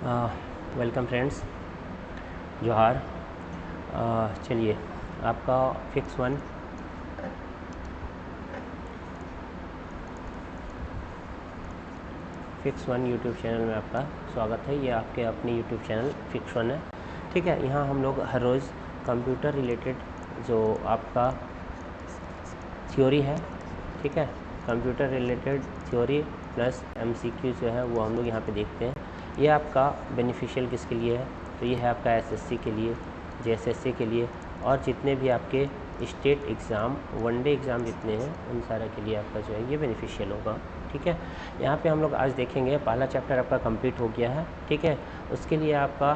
Welcome friends, जोहार। चलिए, आपका फिक्स वन यूट्यूब चैनल में आपका स्वागत है। ये आपके अपनी यूट्यूब चैनल फिक्स वन है। ठीक है, यहाँ हम लोग हर रोज़ कंप्यूटर रिलेटेड जो आपका थ्योरी है, ठीक है, computer related theory plus MCQ जो है वो हम लोग यहाँ पे देखते हैं। ये आपका बेनिफिशियल किसके लिए है? तो ये है आपका एसएससी के लिए, जेएसएससी के लिए, और जितने भी आपके स्टेट एग्ज़ाम, वनडे एग्ज़ाम जितने हैं उन सारे के लिए आपका जो है ये बेनिफिशियल होगा। ठीक है, यहाँ पे हम लोग आज देखेंगे, पहला चैप्टर आपका कंप्लीट हो गया है। ठीक है, उसके लिए आपका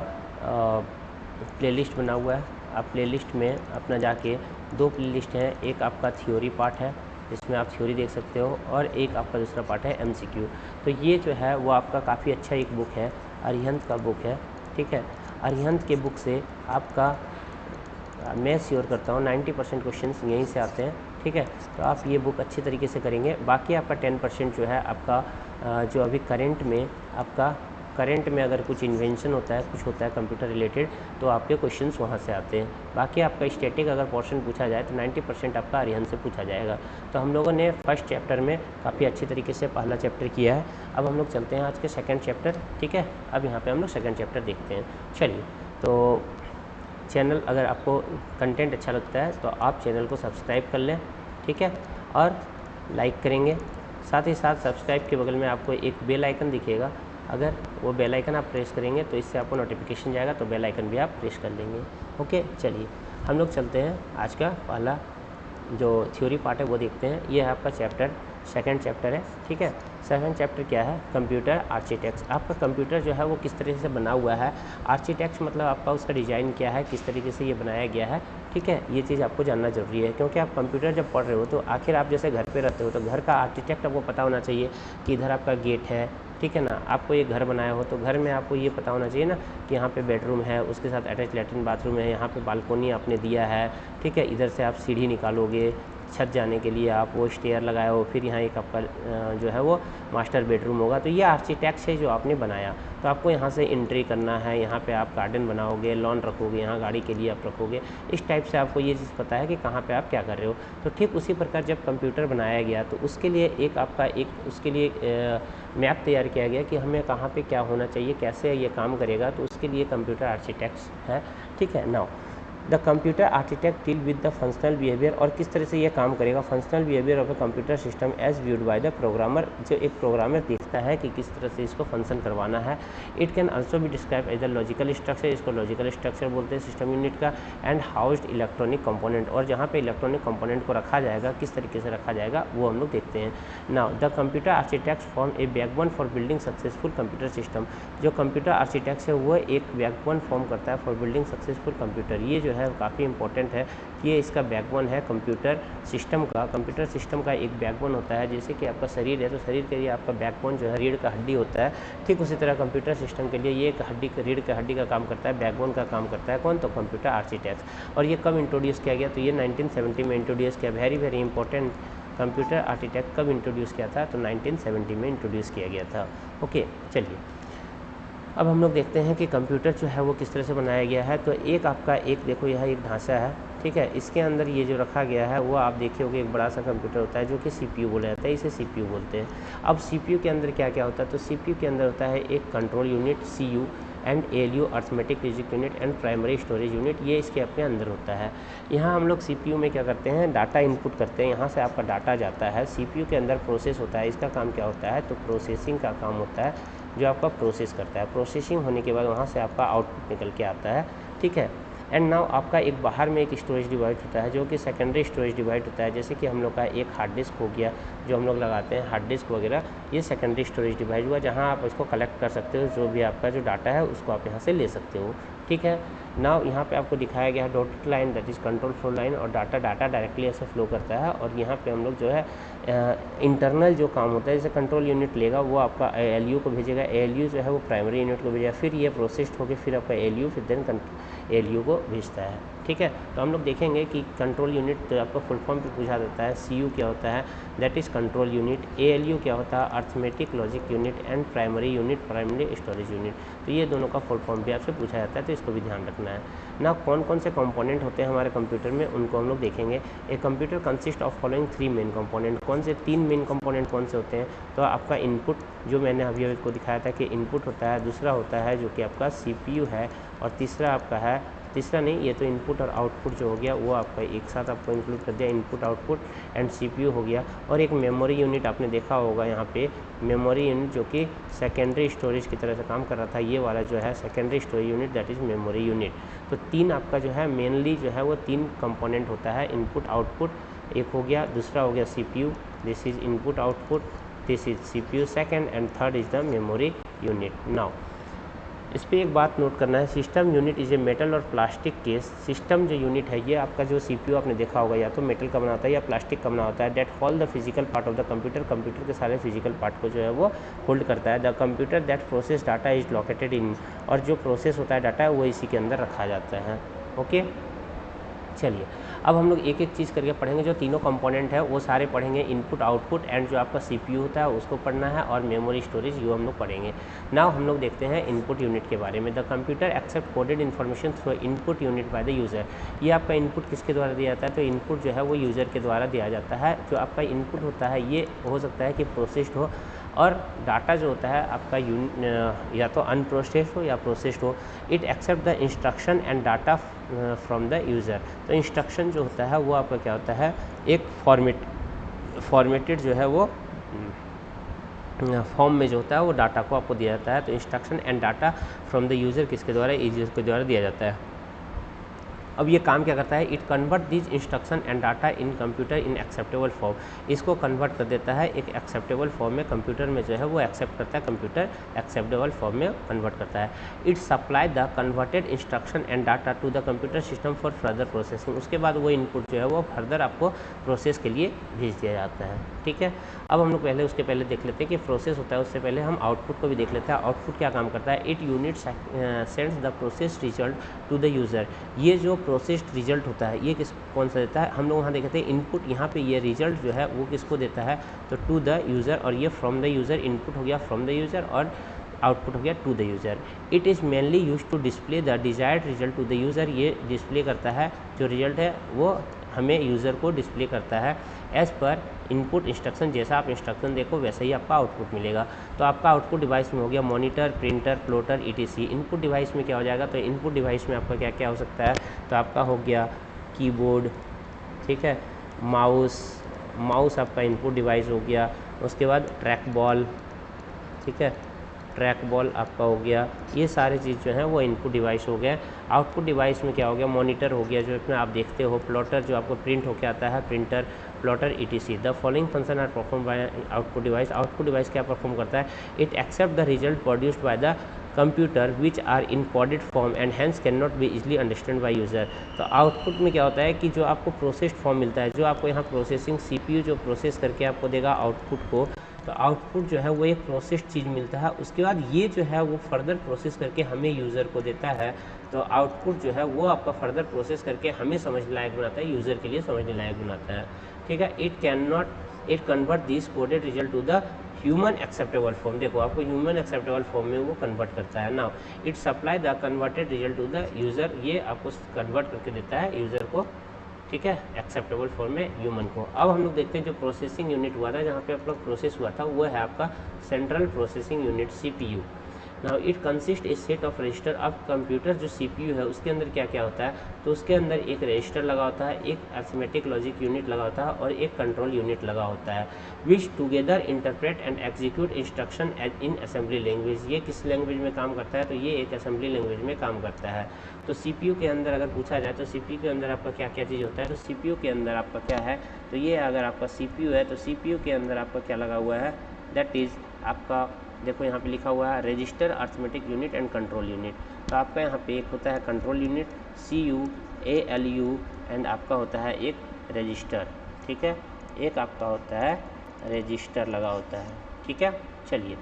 प्लेलिस्ट बना हुआ है। आप प्लेलिस्ट में अपना जाके 2 प्लेलिस्ट हैं, एक आपका थ्योरी पार्ट है जिसमें आप थ्योरी देख सकते हो, और एक आपका दूसरा पार्ट है एमसीक्यू। तो ये जो है वो आपका काफ़ी अच्छा एक बुक है, अरिहंत का बुक है। ठीक है, अरिहंत के बुक से आपका मैं श्योर करता हूँ 90% क्वेश्चन यहीं से आते हैं। ठीक है, तो आप ये बुक अच्छी तरीके से करेंगे। बाकी आपका 10% जो है आपका जो अभी करंट में अगर कुछ इन्वेंशन होता है, कुछ होता है कंप्यूटर रिलेटेड, तो आपके क्वेश्चंस वहाँ से आते हैं। बाकी आपका स्टैटिक अगर पोर्शन पूछा जाए तो 90% आपका अरिहंत से पूछा जाएगा। तो हम लोगों ने फर्स्ट चैप्टर में काफ़ी अच्छी तरीके से पहला चैप्टर किया है। अब हम लोग चलते हैं आज के सेकेंड चैप्टर। ठीक है, अब यहाँ पर हम लोग सेकेंड चैप्टर देखते हैं। चलिए, तो चैनल अगर आपको कंटेंट अच्छा लगता है तो आप चैनल को सब्सक्राइब कर लें। ठीक है, और लाइक करेंगे। साथ ही साथ सब्सक्राइब के बगल में आपको एक बेल आइकन दिखेगा, अगर वो बेल आइकन आप प्रेस करेंगे तो इससे आपको नोटिफिकेशन जाएगा, तो बेल आइकन भी आप प्रेस कर लेंगे। ओके, चलिए हम लोग चलते हैं। आज का पहला जो थ्योरी पार्ट है वो देखते हैं। ये है आपका सेकंड चैप्टर है। ठीक है, सेकंड चैप्टर क्या है? Computer architects. आपका कंप्यूटर जो है वो किस तरीके से बना हुआ है, आर्किटेक्ट्स मतलब आपका उसका डिज़ाइन क्या है, किस तरीके से ये बनाया गया है। ठीक है, ये चीज़ आपको जानना ज़रूरी है, क्योंकि आप कंप्यूटर जब पढ़ रहे हो तो आखिर आप जैसे घर पे रहते हो तो घर का आर्किटेक्ट आपको पता होना चाहिए कि इधर आपका गेट है। ठीक है ना, आपको ये घर बनाया हो तो घर में आपको ये पता होना चाहिए ना कि यहाँ पे बेडरूम है, उसके साथ अटैच लैट्रिन बाथरूम है, यहाँ पे बालकोनी आपने दिया है। ठीक है, इधर से आप सीढ़ी निकालोगे छत जाने के लिए, आप वो स्टेयर लगाए हो, फिर यहाँ एक आपका जो है वो मास्टर बेडरूम होगा। तो ये आर्किटेक्ट है जो आपने बनाया। तो आपको यहाँ से एंट्री करना है, यहाँ पे आप गार्डन बनाओगे, लॉन रखोगे, यहाँ गाड़ी के लिए आप रखोगे। इस टाइप से आपको ये चीज़ पता है कि कहाँ पे आप क्या कर रहे हो। तो ठीक उसी प्रकार जब कंप्यूटर बनाया गया तो उसके लिए उसके लिए मैप तैयार किया गया कि हमें कहाँ पे क्या होना चाहिए, कैसे ये काम करेगा। तो उसके लिए कंप्यूटर आर्किटेक्ट्स है। ठीक है, now the computer architect deal with the functional behaviour, और किस तरह से ये काम करेगा functional behaviour of a computer system as viewed by the programmer. जो एक प्रोग्रामर देखता है कि किस तरह से इसको फंक्शन करवाना है। It can also be describe as the logical structure, इसको लॉजिकल स्ट्रक्चर बोलते हैं सिस्टम यूनिट का। एंड हाउस्ड इलेक्ट्रॉनिक कंपोनेंट, और जहाँ पे इलेक्ट्रॉनिक कंपोनेंट को रखा जाएगा, किस तरीके से रखा जाएगा वो हम लोग देखते हैं। Now the computer architects form A backbone for building successful computer system. जो कंप्यूटर आर्किटेक्ट्स है वो एक बैकबोन फॉर्म करता है फॉर बिल्डिंग सक्सेसफुल कंप्यूटर। ये जो है काफ़ी इंपॉर्टेंट है कि ये इसका बैकबोन है कंप्यूटर सिस्टम का। कंप्यूटर सिस्टम का एक बैकबोन होता है, जैसे कि आपका शरीर है तो शरीर के लिए आपका बैकबोन जो है रीढ़ का हड्डी होता है। ठीक उसी तरह कंप्यूटर सिस्टम के लिए ये एक रीढ़ का हड्डी का काम करता है, बैकबोन का काम करता है कौन? तो कंप्यूटर आर्किटेक्ट। और ये कब इंट्रोड्यूस किया गया? तो ये 1970 में इंट्रोड्यूस किया। वेरी इंपॉर्टेंट, कंप्यूटर आर्किटेक्ट कब इंट्रोड्यूस किया था? तो 1970 में इंट्रोड्यूस किया गया था। ओके, चलिए अब हम लोग देखते हैं कि कंप्यूटर जो है वो किस तरह से बनाया गया है। तो एक देखो यह एक ढांचा है। ठीक है, इसके अंदर ये जो रखा गया है वो आप देखे होगे एक बड़ा सा कंप्यूटर होता है जो कि सीपीयू बोला जाता है, इसे सीपीयू बोलते हैं। अब सीपीयू के अंदर क्या क्या होता है? तो सीपीयू के अंदर होता है एक control unit CU and LU arithmetic logic unit and primary storage unit, ये इसके अपने अंदर होता है। यहाँ हम लोग सीपीयू में क्या करते हैं? डाटा इनपुट करते हैं, यहाँ से आपका डाटा जाता है सीपीयू के अंदर, प्रोसेस होता है। इसका काम क्या होता है? तो प्रोसेसिंग का काम होता है, जो आपका प्रोसेस करता है। प्रोसेसिंग होने के बाद वहाँ से आपका आउटपुट निकल के आता है। ठीक है, एंड नाउ आपका एक बाहर में एक स्टोरेज डिवाइस होता है जो कि सेकेंडरी स्टोरेज डिवाइस होता है। जैसे कि हम लोग का एक हार्ड डिस्क हो गया, जो हम लोग लगाते हैं हार्ड डिस्क वगैरह, ये सेकेंडरी स्टोरेज डिवाइस हुआ जहाँ आप इसको कलेक्ट कर सकते हो, जो भी आपका जो डाटा है उसको आप यहाँ से ले सकते हो। ठीक है, नाउ यहाँ पे आपको दिखाया गया है dotted line, that is control flow line, और डाटा डायरेक्टली ऐसे फ्लो करता है। और यहाँ पे हम लोग जो है इंटरनल जो काम होता है, जैसे कंट्रोल यूनिट लेगा वो आपका एएलयू को भेजेगा, एएलयू जो है वो प्राइमरी यूनिट को भेजेगा, फिर ये प्रोसेस्ड होकर फिर आपका एएलयू फिर देन एएलयू को भेजता है। ठीक है। तो हम लोग देखेंगे कि कंट्रोल यूनिट तो आपका फुल फॉर्म पे पूछा जाता है, CU क्या होता है, that is control unit, ALU क्या होता है, arithmetic logic unit, and primary unit, primary storage unit. तो ये दोनों का फुल फॉर्म भी आपसे पूछा जाता है, तो इसको भी ध्यान रखना है ना। कौन कौन से कंपोनेंट होते हैं हमारे कंप्यूटर में, उनको हम लोग देखेंगे। A computer consist of following 3 main component. कौन से 3 मेन कंपोनेंट कौन से होते हैं, तो आपका इनपुट, जो मैंने अभी आपको दिखाया था कि इनपुट होता है, दूसरा होता है जो कि आपका CPU है, और तीसरा आपका है, तीसरा नहीं, ये तो इनपुट और आउटपुट जो हो गया वो आपका एक साथ आपको इंक्लूड कर दिया, इनपुट आउटपुट एंड CPU हो गया। और एक मेमोरी यूनिट आपने देखा होगा यहाँ पे, मेमोरी यूनिट जो कि सेकेंडरी स्टोरेज की तरह से काम कर रहा था, ये वाला जो है secondary storage unit, that is memory unit. तो 3 आपका जो है मेनली जो है वो 3 कंपोनेंट होता है, इनपुट आउटपुट एक हो गया, दूसरा हो गया CPU, this is input output, this is CPU second, and third is the memory unit. Now इस पर एक बात नोट करना है, system unit is a metal और प्लास्टिक केस। सिस्टम जो यूनिट है, ये आपका जो CPU आपने देखा होगा या तो मेटल का बना होता है या प्लास्टिक का बना होता है, that hold the physical part of the computer. Computer के सारे फिजिकल पार्ट को जो है वो होल्ड करता है। The computer that process data is located in, और जो प्रोसेस होता है डाटा वो इसी के अंदर रखा जाता है। ओके, चलिए अब हम लोग एक एक चीज़ करके पढ़ेंगे। जो तीनों कंपोनेंट है वो सारे पढ़ेंगे, इनपुट आउटपुट एंड जो आपका CPU होता है उसको पढ़ना है, और मेमोरी स्टोरेज ये हम लोग पढ़ेंगे। नाउ हम लोग देखते हैं इनपुट यूनिट के बारे में। The computer accept coded information through input unit by the user. ये आपका इनपुट किसके द्वारा दिया जाता है, तो इनपुट जो है वो यूज़र के द्वारा दिया जाता है। जो आपका इनपुट होता है ये हो सकता है कि प्रोसेस्ड हो, और डाटा जो होता है आपका या तो अनप्रोसेस्ड हो या प्रोसेस्ड हो। It accept the instruction and data from the user. तो इंस्ट्रक्शन जो होता है वो आपका क्या होता है, एक फॉर्मेटेड जो है वो फॉर्म में जो होता है वो डाटा को आपको दिया जाता है। तो instruction and data from the user किसके द्वारा, यूज़र के द्वारा दिया जाता है। अब ये काम क्या करता है, it convert this instruction and data in computer in acceptable form. इसको कन्वर्ट कर देता है एक एक्सेप्टेबल फॉर्म में, कंप्यूटर में जो है वो एक्सेप्ट करता है, कंप्यूटर एक्सेप्टेबल फॉर्म में कन्वर्ट करता है। It supply the converted instruction and data to the computer system for further processing. उसके बाद वो इनपुट जो है वो फर्दर आपको प्रोसेस के लिए भेज दिया जाता है। ठीक है, अब हम लोग उसके पहले देख लेते हैं कि प्रोसेस होता है, उससे पहले हम आउटपुट को भी देख लेते हैं। आउटपुट क्या काम करता है, it unit sends the process result to the user. ये जो प्रोसेस्ड रिजल्ट होता है ये कौन सा देता है, हम लोग वहाँ देखते हैं इनपुट, यहाँ पे ये रिजल्ट जो है वो किसको देता है, तो टू द यूज़र, और ये फ्रॉम द यूज़र, इनपुट हो गया फ्रॉम द यूज़र और आउटपुट हो गया to the user. It is mainly use to display the desired result to the user. ये डिस्प्ले करता है, जो रिजल्ट है वो हमें यूज़र को डिस्प्ले करता है एज़ पर इनपुट इंस्ट्रक्शन। जैसा आप इंस्ट्रक्शन देखो वैसा ही आपका आउटपुट मिलेगा। तो आपका आउटपुट डिवाइस में हो गया monitor, printer, plotter, ETC। Input device में क्या हो जाएगा, तो इनपुट डिवाइस में आपका क्या क्या हो सकता है, तो आपका हो गया कीबोर्ड, ठीक है, माउस आपका इनपुट डिवाइस हो गया। उसके बाद ट्रैक बॉल, ठीक है, ट्रैक बॉल आपका हो गया। ये सारे चीज़ जो है वो इनपुट डिवाइस हो गए। आउटपुट डिवाइस में क्या हो गया, मॉनिटर हो गया जो इसमें आप देखते हो, प्लॉटर जो आपको प्रिंट होकर आता है, printer, plotter, ETC। The following function are perform by output device. Output device क्या परफॉर्म करता है, it accept the result produced by the computer which are in coded form and hence can not be easily understand by user. तो output में क्या होता है कि जो आपको प्रोसेस्ड फॉर्म मिलता है, जो आपको यहाँ प्रोसेसिंग CPU जो प्रोसेस करके आपको देगा आउटपुट को, तो आउटपुट जो है वो एक प्रोसेस्ड चीज़ मिलता है। उसके बाद ये जो है वो फर्दर प्रोसेस करके हमें यूज़र को देता है। तो आउटपुट जो है वो आपका फर्दर प्रोसेस करके हमें समझने लायक बनाता है, यूज़र के लिए समझने लायक बनाता है। ठीक है, it convert this coded result to the human acceptable form. देखो आपको ह्यूमन एक्सेप्टेबल फॉर्म में वो कन्वर्ट करता है। Now it supply the converted result to the user. ये आपको कन्वर्ट करके देता है यूज़र को, ठीक है, एक्सेप्टेबल फॉर्म में ह्यूमन को। अब हम लोग देखते हैं जो प्रोसेसिंग यूनिट हुआ था, जहाँ पे आप लोग प्रोसेस हुआ था, वो है आपका central processing unit CPU। Now it consist A set of register. अब कंप्यूटर जो CPU है उसके अंदर क्या क्या होता है, तो उसके अंदर एक रजिस्टर लगा होता है, एक अरिथमेटिक लॉजिक यूनिट लगा होता है और एक कंट्रोल यूनिट लगा होता है, which together interpret and execute instruction in assembly language. ये किस लैंग्वेज में काम करता है, तो ये एक असेंबली लैंग्वेज में काम करता है। तो CPU के अंदर अगर पूछा जाए तो CPU के अंदर आपका क्या क्या चीज़ होता है, तो CPU के अंदर आपका क्या है, तो ये अगर आपका CPU है तो CPU के अंदर आपका क्या लगा हुआ है, दैट इज़ आपका देखो यहाँ पे लिखा हुआ है register, arithmetic unit and control unit. तो आपका यहाँ पे एक होता है control unit CU, ALU and आपका होता है एक रजिस्टर, ठीक है, एक आपका होता है रजिस्टर लगा होता है, ठीक है। चलिए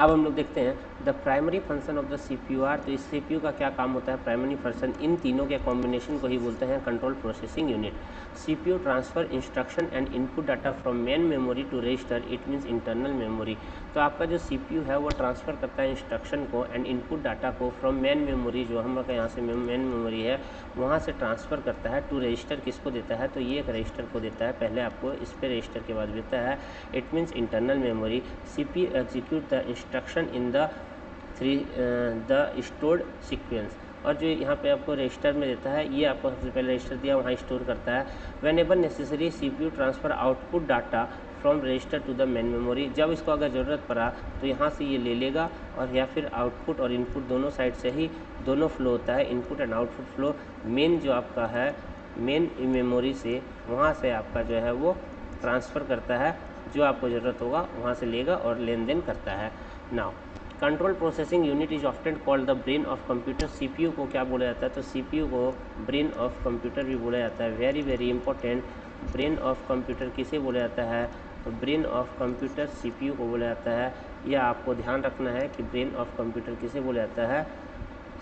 अब हम लोग देखते हैं the primary function of the CPU are. तो इस CPU का क्या काम होता है, प्राइमरी फंक्शन इन तीनों के कॉम्बिनेशन को ही बोलते हैं control processing unit. CPU transfer instruction and input data from main memory to register, it means internal memory. तो आपका जो CPU है वो ट्रांसफ़र करता है इंस्ट्रक्शन को एंड इनपुट डाटा को फ्रॉम मेन मेमोरी, जो हम लोग यहाँ से मेन मेमोरी है वहाँ से ट्रांसफ़र करता है टू रजिस्टर। किसको देता है, तो ये एक रजिस्टर को देता है, पहले आपको इस पर रजिस्टर के बाद देता है, it means internal memory. CPU execute the instruction in the stored sequence. और जो यहाँ पे आपको रजिस्टर में देता है, ये आपको सबसे पहले रजिस्टर दिया वहाँ स्टोर करता है। Whenever necessary CPU transfer output data from register to the main memory. जब इसको अगर ज़रूरत पड़ा तो यहाँ से ये ले लेगा, और या फिर आउटपुट और इनपुट दोनों साइड से ही दोनों फ्लो होता है, input and output flow. Main जो आपका है मेन मेमोरी से वहाँ से आपका जो है वो ट्रांसफ़र करता है, जो आपको ज़रूरत होगा वहाँ से लेगा और लेन देन करता है। Now control processing unit is often called the brain of computer. CPU को क्या बोला जाता है, तो CPU को ब्रेन ऑफ कंप्यूटर भी बोला जाता है। Very very important, brain of computer किसे बोला जाता है, तो ब्रेन ऑफ कंप्यूटर CPU को बोला जाता है। यह आपको ध्यान रखना है कि ब्रेन ऑफ कंप्यूटर किसे बोला जाता है,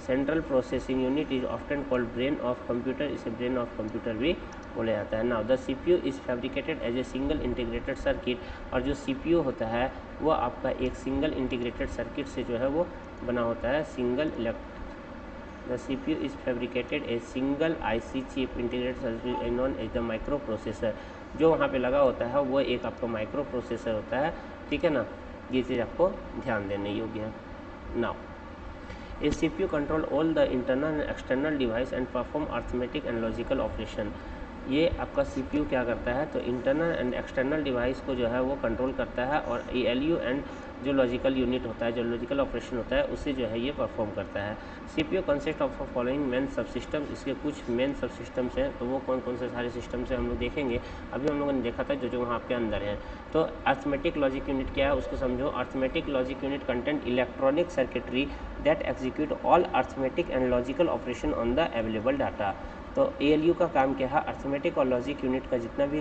central processing unit is often called brain of computer, इसे ब्रेन ऑफ कंप्यूटर भी बोला जाता है। Now the CPU is fabricated as a single integrated circuit. और जो CPU होता है वो आपका एक सिंगल इंटीग्रेटेड सर्किट से जो है वो बना होता है, single the CPU is fabricated a single IC chip integrated circuit known as the microprocessor. जो वहाँ पे लगा होता है वो एक आपका माइक्रो प्रोसेसर होता है, ठीक है ना, ये चीज़ आपको ध्यान देने योग्य है। Now A CPU control all the internal and external device and perform arithmetic and logical operation। ये आपका CPU क्या करता है, तो इंटरनल एंड एक्सटर्नल डिवाइस को जो है वो कंट्रोल करता है, और ALU एंड जो लॉजिकल यूनिट होता है, जो लॉजिकल ऑपरेशन होता है, उसे जो है ये परफॉर्म करता है। CPU consist of following main सब सिस्टम। इसके कुछ मेन सब सिस्टम्स हैं, तो वो कौन कौन से सारे सिस्टम्स हैं हम लोग देखेंगे। अभी हम लोगों ने देखा था जो जो वहाँ आपके अंदर है। तो अर्थमेटिक लॉजिक यूनिट क्या है उसको समझो। Arithmetic logic unit content electronic circuitry that execute all arithmetic and logical operation on the available data. तो ALU का काम क्या है, अर्थमेटिक और लॉजिक यूनिट का जितना भी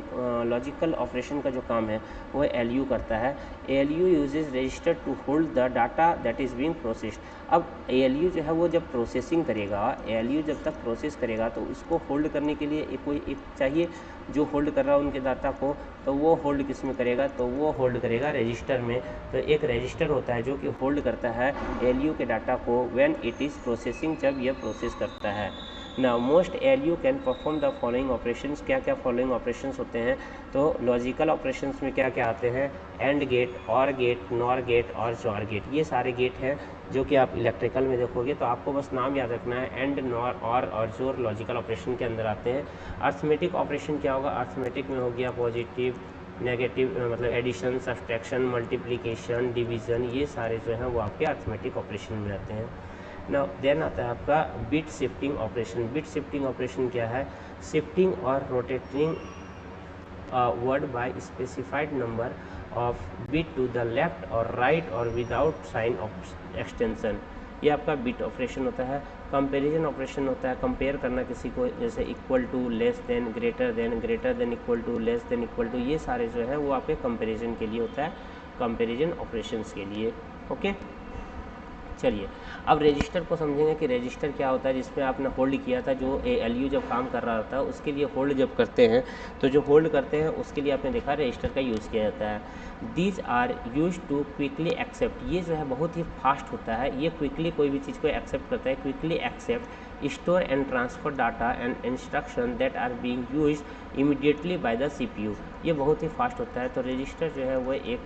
लॉजिकल ऑपरेशन का जो काम है वो ALU करता है। ALU uses register to hold the data that is being processed. अब ALU जो है वो जब प्रोसेसिंग करेगा, ALU जब तक प्रोसेस करेगा तो उसको होल्ड करने के लिए एक चाहिए जो होल्ड कर रहा है उनके डाटा को। तो वो होल्ड किस में करेगा, तो वो होल्ड करेगा रजिस्टर में। तो एक रजिस्टर होता है जो कि होल्ड करता है ALU के डाटा को व्हेन इट इज़ प्रोसेसिंग, जब यह प्रोसेस करता है। Now most ALU can perform the following operations. क्या क्या फॉलोइंग ऑपरेशंस होते हैं, तो लॉजिकल ऑपरेशंस में क्या क्या आते हैं, एंड गेट, और गेट, नॉर गेट और जॉर गेट। ये सारे गेट हैं जो कि आप इलेक्ट्रिकल में देखोगे, तो आपको बस नाम याद रखना है। एंड, नॉर, और जोर लॉजिकल ऑपरेशन के अंदर आते हैं। अर्थमेटिक ऑपरेशन क्या होगा, अर्थमेटिक में हो गया पॉजिटिव, नेगेटिव, मतलब एडिशन, सब्सट्रैक्शन, मल्टीप्लिकेशन, डिवीज़न, ये सारे जो हैं वो आपके अर्थमेटिक ऑपरेशन में आते हैं। नाउ देन आता है आपका bit shifting operation. Bit shifting operation क्या है, शिफ्टिंग और rotating word by specified number of bit to the left और राइट और विदाउट साइन ऑफ एक्सटेंशन। ये आपका बिट ऑपरेशन होता है। कंपैरिजन ऑपरेशन होता है, कंपेयर करना किसी को, जैसे equal to, less than, greater than equal to, less than equal to, ये सारे जो है वो आपके कंपैरिजन के लिए होता है, कंपैरिजन ऑपरेशंस के लिए। ओके, चलिए अब रजिस्टर को समझेंगे कि रजिस्टर क्या होता है, जिसमें आपने होल्ड किया था। जो ALU जब काम कर रहा होता है उसके लिए होल्ड जब करते हैं, तो जो होल्ड करते हैं उसके लिए आपने देखा रजिस्टर का यूज़ किया जाता है। These are use to quickly accept. ये जो है बहुत ही फास्ट होता है, ये क्विकली कोई भी चीज़ को एक्सेप्ट करता है। Quickly accept, store and transfer data and instruction that are being use immediately by the CPU। ये बहुत ही फास्ट होता है। तो रजिस्टर जो है वो एक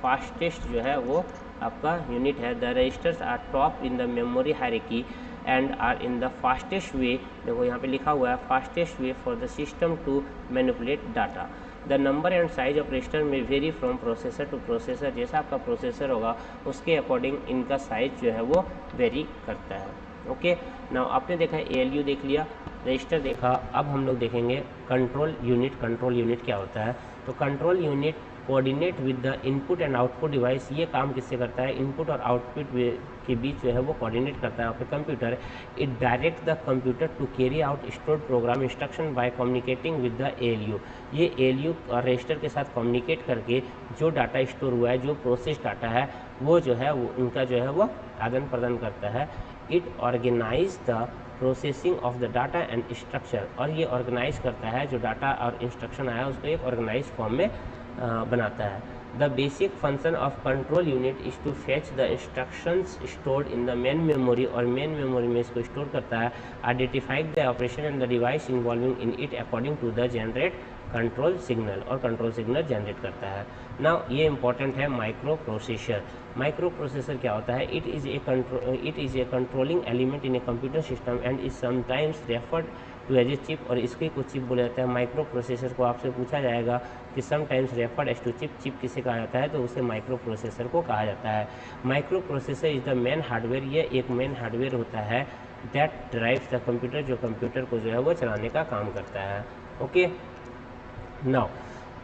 फास्टेस्ट जो है वो आपका यूनिट है। The registers are top in the memory hierarchy and are in the fastest way, देखो यहाँ पे लिखा हुआ है fastest way for the system to manipulate data. The number and size of register may vary from processor to processor. जैसा आपका processor होगा उसके अकॉर्डिंग इनका साइज जो है वो वेरी करता है। ओके, नाउ आपने देखा ALU देख लिया, रजिस्टर देखा, अब हम लोग देखेंगे कंट्रोल यूनिट। कंट्रोल यूनिट क्या होता है, तो control unit coordinate with the input and output device. ये काम किससे करता है, इनपुट और आउटपुट के बीच जो है वो कोऑर्डिनेट करता है आपके computer. It direct the computer to carry out stored program instruction by communicating with the ALU। ये ALU और रजिस्टर के साथ कम्युनिकेट करके जो डाटा स्टोर हुआ है, जो प्रोसेस डाटा है, वो जो है वो उनका जो है वो आदान प्रदान करता है। It organise the processing of the data and structure, और ये ऑर्गेनाइज करता है जो डाटा और इंस्ट्रक्शन आया उसको एक ऑर्गेनाइज फॉर्म में बनाता है। The basic function of control unit is to fetch the instructions stored in the main memory, और मेन मेमोरी में इसको स्टोर करता है। Identified the operation and the device involving in it according to the generate control signal, और control signal generate करता है। Now ये important है माइक्रो प्रोसेसर। माइक्रो प्रोसेसर क्या होता है? It is a controlling element in a computer system and is sometimes referred to as a chip, और इसके कुछ चिप बोला जाता है। माइक्रो प्रोसेसर को आपसे पूछा जाएगा कि sometimes referred as to chip, chip किसे कहा जाता है? तो उसे माइक्रो प्रोसेसर को कहा जाता है। Micro processor is the main hardware, ये एक मेन हार्डवेयर होता है दैट ड्राइव्स द कंप्यूटर, जो कंप्यूटर को जो है वो चलाने का काम करता है। Okay, now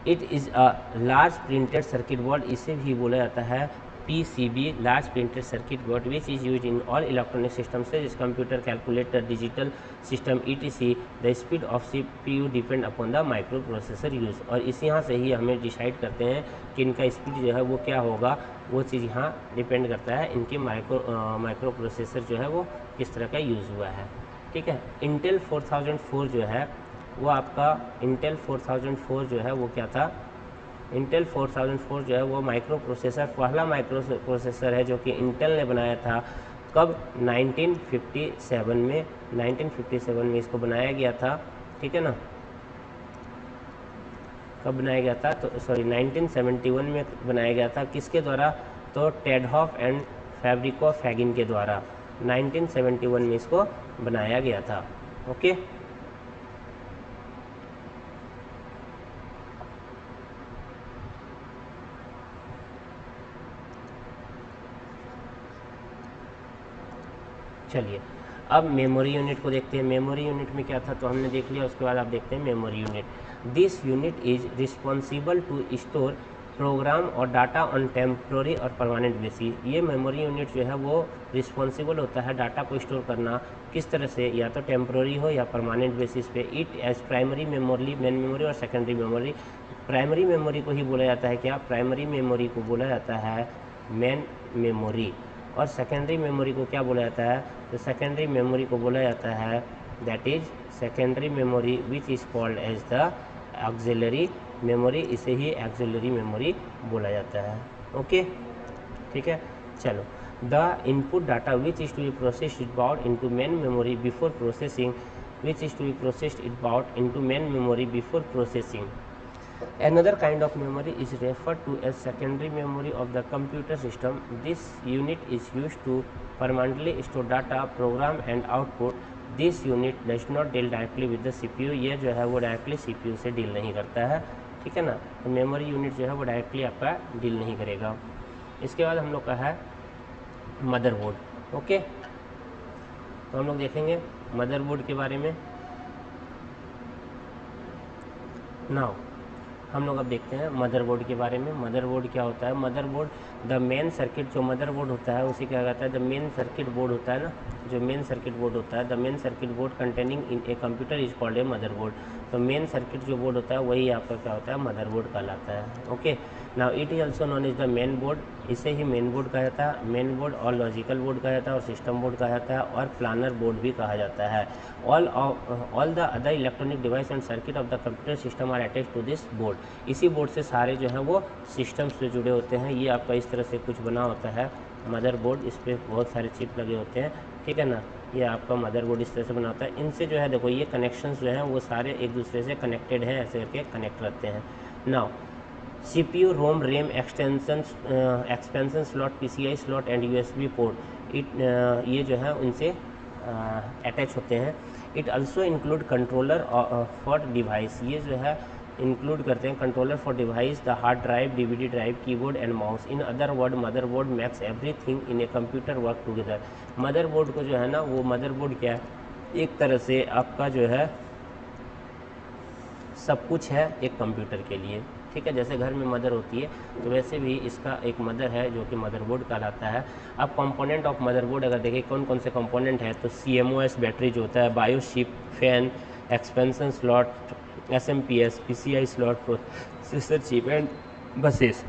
it is a large printed circuit board, इसे भी बोला जाता है PCB, large printed circuit board, which is use in all electronic system से जिस computer, calculator, digital system ETC। The speed of CPU depend upon the micro processor use, और इस यहाँ से ही हमें डिसाइड करते हैं कि इनका स्पीड जो है वो क्या होगा, वो चीज़ यहाँ डिपेंड करता है इनके माइक्रो प्रोसेसर जो है वो किस तरह का यूज़ हुआ है। ठीक है, इंटेल 4004 जो है वो आपका इंटेल 4004 जो है वो क्या था? इंटेल 4004 जो है वो माइक्रो प्रोसेसर, पहला माइक्रो प्रोसेसर है जो कि इंटेल ने बनाया था। कब? 1957 में, 1957 में इसको बनाया गया था। ठीक है ना, कब बनाया गया था? तो सॉरी 1971 में बनाया गया था। किसके द्वारा? तो टेडहॉफ एंड फैब्रिको फैगिन के द्वारा 1971 में इसको बनाया गया था। ओके, चलिए अब मेमोरी यूनिट को देखते हैं। मेमोरी यूनिट में क्या था तो हमने देख लिया, उसके बाद आप देखते हैं memory unit. This unit is responsible to store program और डाटा ऑन टेम्प्रोरी और परमानेंट बेसिस। ये मेमोरी यूनिट जो है वो रिस्पॉन्सिबल होता है डाटा को स्टोर करना, किस तरह से? या तो टेम्प्रोरी हो या परमानेंट बेसिस पे। It as primary memory, main memory और सेकेंडरी मेमोरी। प्राइमरी मेमोरी को ही बोला जाता है क्या? प्राइमरी मेमोरी को बोला जाता है मेन मेमोरी, और सेकेंडरी मेमोरी को क्या बोला जाता है? तो सेकेंडरी मेमोरी को बोला जाता है that is secondary memory which is called as the auxiliary memory, इसे ही ऑक्सिलरी मेमोरी बोला जाता है। ओके, ठीक है, चलो। The input data which is to be processed input into main memory before processing, which is to be processed input into main memory before processing. Another kind of memory is referred to as secondary memory of the computer system. This unit is used to permanently store data, program and output. This unit does not deal directly with the CPU. ये जो है वो directly CPU से deal नहीं करता है। ठीक है ना, तो मेमोरी यूनिट जो है वो डायरेक्टली आपका डील नहीं करेगा। इसके बाद हम लोग का है मदरबोर्ड। ओके, तो हम लोग देखेंगे मदरबोर्ड के बारे में। नाउ हम लोग अब देखते हैं मदरबोर्ड के बारे में। मदरबोर्ड क्या होता है? मदरबोर्ड द मेन सर्किट, जो मदरबोर्ड होता है उसे क्या कहता है? द मेन सर्किट बोर्ड होता है ना, जो मेन सर्किट बोर्ड होता है, the main circuit board containing in a computer is called a motherboard. तो मेन सर्किट जो बोर्ड होता है वही आपका क्या होता है? मदरबोर्ड कहलाता है। Okay, now it is also non is the main board, इसे ही मेन बोर्ड कहा जाता है। मेन बोर्ड और लॉजिकल बोर्ड कहा जाता है, और सिस्टम बोर्ड कहा जाता है, और प्लानर बोर्ड भी कहा जाता है। All the other electronic device and circuit of the computer system are attach to this board. इसी बोर्ड से सारे जो हैं वो सिस्टम से जुड़े होते हैं। ये आपका इस तरह से कुछ बना होता है मदरबोर्ड, इस पर बहुत सारे चिप लगे होते हैं। ठीक है ना, ये आपका मदरबोर्ड इस तरह से बना होता है। इनसे जो है देखो ये कनेक्शंस जो हैं वो सारे एक दूसरे से कनेक्टेड हैं, ऐसे करके कनेक्ट रहते हैं। Now CPU, ROM, RAM, expansion slot, PCI slot and USB port, ये जो है उनसे अटैच होते हैं। It also include controller for device, ये जो है इंक्लूड करते हैं controller for device, the hard drive, DVD drive, keyboard and mouse. In other word motherboard max everything in a computer work together. Motherboard को जो है ना, वो मदरबोर्ड क्या है? एक तरह से आपका जो है सब कुछ है एक कंप्यूटर के लिए। ठीक है, जैसे घर में मदर होती है तो वैसे भी इसका एक मदर है जो कि मदरबोर्ड कहलाता है। अब कंपोनेंट ऑफ मदरबोर्ड अगर देखें कौन कौन से कंपोनेंट है तो CMOS बैटरी जो होता है, BIOS chip, fan, expansion slot, SMPS, PCI slot, processor chip and buses.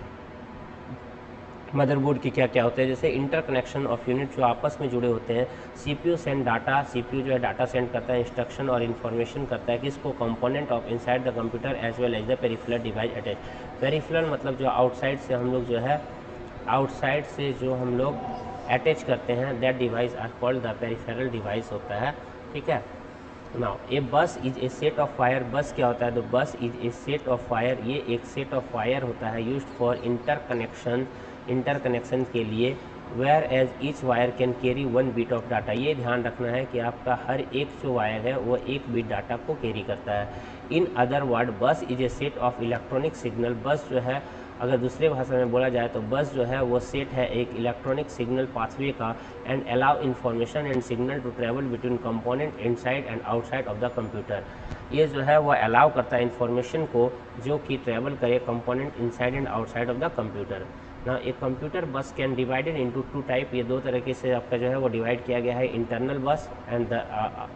Motherboard की क्या क्या होते हैं, जैसे इंटरकनेक्शन ऑफ यूनिट जो आपस में जुड़े होते हैं। सीपीयू सेंड डाटा, सीपीयू जो है डाटा सेंड करता है, इंस्ट्रक्शन और इन्फॉर्मेशन करता है किसको, component of inside the computer as well as the peripheral device attach. Peripheral मतलब जो आउटसाइड से हम लोग जो है, आउटसाइड से जो हम लोग अटैच करते हैं, that device are called the peripheral device होता है, ठीक है। Now a bus is a set of wire, bus क्या होता है, तो bus is a set of wire, ये एक सेट ऑफ वायर होता है यूज्ड फॉर इंटरकनेक्शन के लिए, whereas each wire can carry 1 bit of data. ये ध्यान रखना है कि आपका हर एक जो वायर है वो 1 बीट डाटा को कैरी करता है। इन अदर वर्ड बस is a set of electronic signal, बस जो है अगर दूसरे भाषा में बोला जाए तो बस जो है वो सेट है एक इलेक्ट्रॉनिक सिग्नल पाथवे का, and allow information and signal to travel between component inside and outside of the computer. ये जो है वो अलाउ करता है इन्फॉर्मेशन को जो कि ट्रेवल करे component inside and outside of the computer. ना एक कंप्यूटर बस कैन डिवाइडेड इनटू 2 टाइप, ये 2 तरीके से आपका जो है वो डिवाइड किया गया है, इंटरनल बस एंड द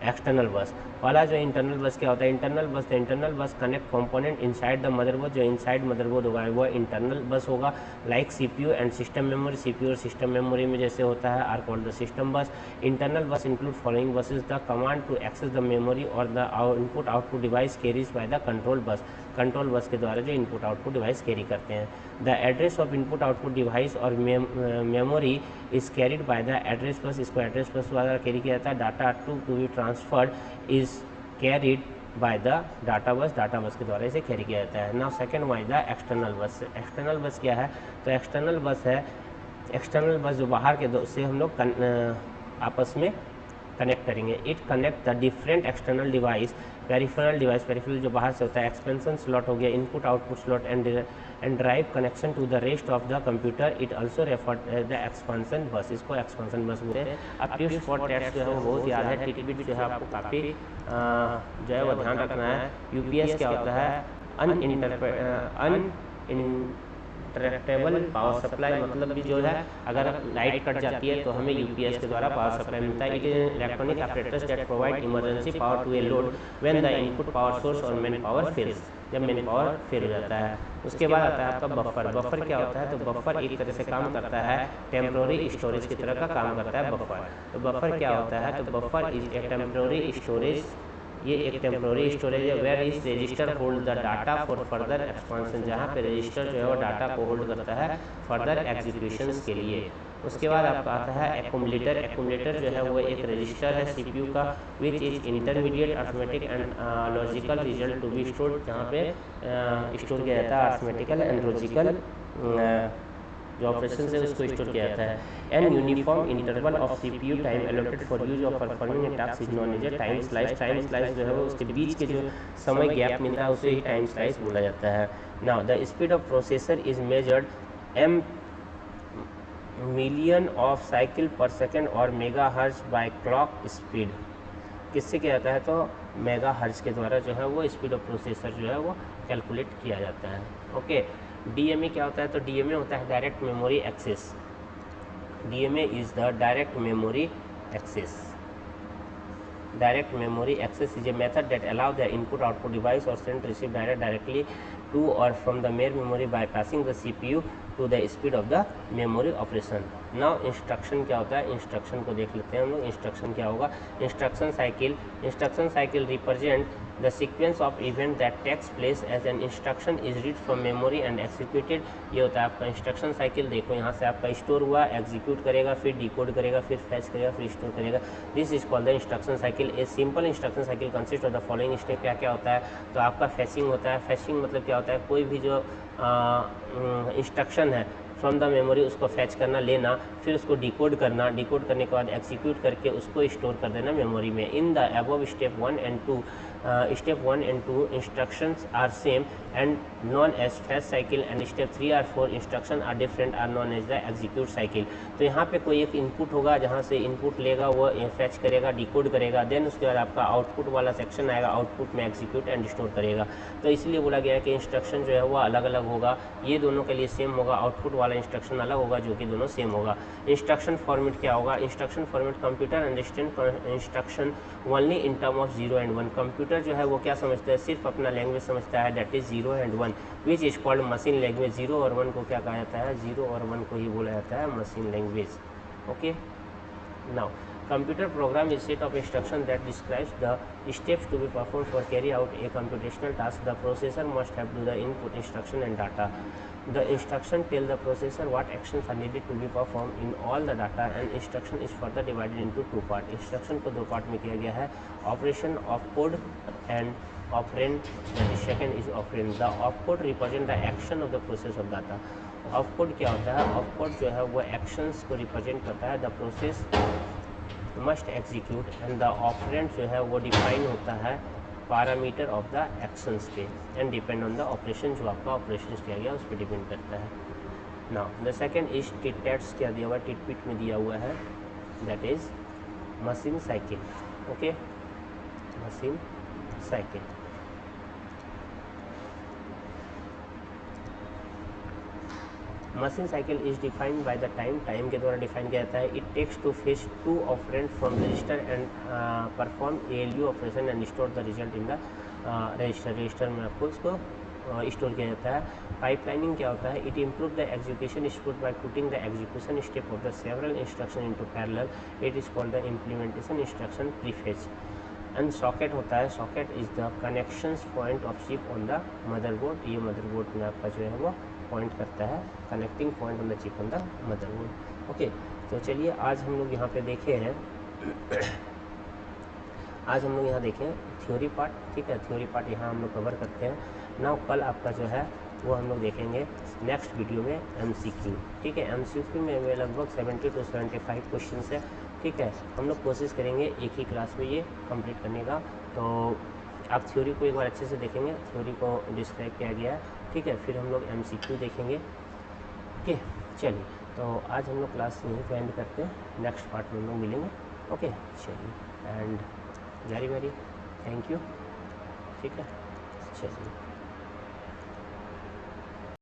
एक्सटर्नल बस। वाला जो इंटरनल बस क्या होता है, इंटरनल बस, तो internal bus connect component inside the motherboard, जो इनसाइड मदरबोर्ड होगा वो इंटरनल बस होगा। Like CPU and system memory, CPU और सिस्टम मेमोरी में जैसे होता है, are called the system bus. Internal bus include following buses, the command to access the memory और the input output device carries by the control bus, control bus के द्वारा जो input output device carry करते हैं। The address of input output device और memory is carried by the address bus, इसको address bus द्वारा carry किया जाता है। Data to be transferred is carried by the data bus के द्वारा इसे कैरी किया जाता है। Now second one the external bus. External bus क्या है, तो एक्सटर्नल बस है, एक्सटर्नल बस जो बाहर के से हम लोग आपस में कनेक्ट करेंगे। It connect the different external device, peripheral जो बाहर से होता है, एक्सपेंशन स्लॉट हो गया, input output slot and drive connection to the rest of the computer. It also refer the expansion bus, इसको एक्सपेंशन बस बोलते हैं। अब टिप्स फॉर टेस्ट जो है वो बहुत याद है, टिकबिट जो है आपको काफ़ी जो है वो ध्यान रखना है। यूपीएस क्या होता है, अनइंटरप्टेबल पावर सप्लाई, मतलब भी जो है अगर लाइट कट जाती है तो हमें यूपीएस के द्वारा पावर सप्लाई मिलता है। It is electronic operators that provide emergency power to a load when the input power source और मेन पावर फेल्स, जब मेन पावर फेल हो जाता है। उसके बाद आता है आपका बफर। बफर क्या होता है, तो बफर एक तरह से काम करता है, टेम्प्रोरी स्टोरेज की तरह का काम करता है बफर। तो बफर क्या होता है, तो buffer is a temporary storage, ये एक टेम्प्रोरी स्टोरेज है। Where is register hold the data for further expansion, जहाँ पे रजिस्टर जो है वो डाटा को होल्ड करता है फर्दर एग्जीक्यूशंस के लिए। उसके बाद आपका आता है एक्यूमुलेटर। एक्यूमुलेटर जो है वो एक रजिस्टर है सीपीयू का, which is intermediate arithmetic and logical result to be stored, जहाँ पे स्टोर किया जाता है अर्थमेटिकल एंड लॉजिकल जो ऑपरेशन है उसको स्टोर किया जाता है। An uniform interval of CPU time allocated for use of performing a task is known as a time slice. Time slice जो है वो उसके बीच के जो समय गैप मिलता है उसे ही टाइम स्लाइस बोला जाता है। Now the speed of processor is measured M million of cycle per second और megahertz by clock speed. किससे किया जाता है, तो मेगा हर्ट्ज के द्वारा जो है वो स्पीड ऑफ प्रोसेसर जो है वो कैलकुलेट किया जाता है। ओके, डीएमए क्या होता है, तो डीएमए होता है direct memory access. DMA is the direct memory access. Direct memory access is a method that allows the input output device or send receive directly to or from the main memory by passing the CPU to the speed of the memory operation. Now instruction क्या होता है, instruction को देख लेते हैं हम लोग। Instruction क्या होगा, instruction cycle represent the sequence of event that takes place as an instruction is read from memory and executed। ये होता है आपका इंस्ट्रक्शन साइकिल। देखो यहाँ से आपका स्टोर हुआ, एग्जीक्यूट करेगा, फिर डिकोड करेगा, फिर फैच करेगा, फिर स्टोर करेगा। This is called the instruction cycle. A simple instruction cycle consist of the following step. क्या क्या होता है, तो आपका फैचिंग होता है। फैचिंग मतलब क्या होता है, कोई भी जो इंस्ट्रक्शन है फ्रॉम द मेमोरी उसको फैच करना, लेना, फिर उसको डिकोड करना, डिकोड करने के बाद एग्जीक्यूट करके उसको स्टोर कर देना मेमोरी में। In the above step 1 and 2 instructions are same and known as fetch cycle, and step 3 or 4 instructions are different are known as the execute cycle। तो यहाँ पे कोई एक इनपुट होगा, जहाँ से इनपुट लेगा वो फैच करेगा, डिकोड करेगा, देन उसके बाद आपका आउटपुट वाला सेक्शन आएगा, आउटपुट में एग्जीक्यूट एंड स्टोर करेगा। तो इसलिए बोला गया है कि इंस्ट्रक्शन जो है वो अलग अलग होगा, ये दोनों के लिए सेम होगा। आउटपुट वाला वाला इंस्ट्रक्शन अलग होगा जो कि दोनों सेम होगा। इंस्ट्रक्शन फॉर्मेट क्या होगा? Instruction format computer understand instruction only in term of 0 and 1। Computer जो है वो क्या समझता है? सिर्फ अपना लैंग्वेज समझता है, that is 0 and 1 which is called machine language. 0 और 1 को क्या कहा जाता है? 0 और 1 को ही बोला जाता है machine language. Okay, now computer program is set of instruction that describes the steps to be performed for carry out a computational task. The processor must have to the input instruction and data. The instruction tell the processor what actions are needed to be performed in all the data, and instruction is further divided into two parts. Instruction को दो part में किया गया है, operation of code and operand. The second is operand. The opcode represent the action of the process of data. opcode क्या होता है? opcode जो है वो actions को represent करता है। The process must execute and the operand जो है वो डिफाइन होता है पैरामीटर ऑफ द एक्शंस पे and depend on the operation, जो आपका ऑपरेशन किया गया उस पर डिपेंड करता है। नाउ द सेकंड इज टिटैट्स क्या दिया हुआ है? टिटपिट में दिया हुआ है, that is machine cycle. Okay, machine cycle. Machine cycle is defined by the time के द्वारा डिफाइन किया जाता है। It takes to fetch 2 operand from register and perform ALU operation and store the result in the register में आपको इसको store किया जाता है। पाइपलाइनिंग क्या होता है? It improve the execution speed by putting the execution step of the several instruction into parallel. It is called the implementation instruction prefetch. And socket होता है, socket is the connections point of chip on the motherboard. ये motherboard में आपका जो है वो point करता है, connecting point on the chip on the motherboard. Okay, तो चलिए आज हम लोग यहाँ पे देखे हैं आज हम लोग यहाँ देखें थ्योरी पार्ट। ठीक है, थ्योरी पार्ट यहाँ हम लोग कवर करते हैं। नाउ कल आपका जो है वो हम लोग देखेंगे नेक्स्ट वीडियो में MCQ। ठीक है, MCQ में लगभग 70 to 75 क्वेश्चन है। ठीक है, हम लोग कोशिश करेंगे एक ही क्लास में ये कंप्लीट करने का। तो आप थ्योरी को एक बार अच्छे से देखेंगे, थ्योरी को डिस्क्राइब किया गया है। ठीक है, फिर हम लोग MCQ देखेंगे। ओके, चलिए तो आज हम लोग क्लास यहीं पे एंड करते हैं, नेक्स्ट पार्ट में हम लोग मिलेंगे। ओके, चलिए and very very thank you. ठीक है, चलिए।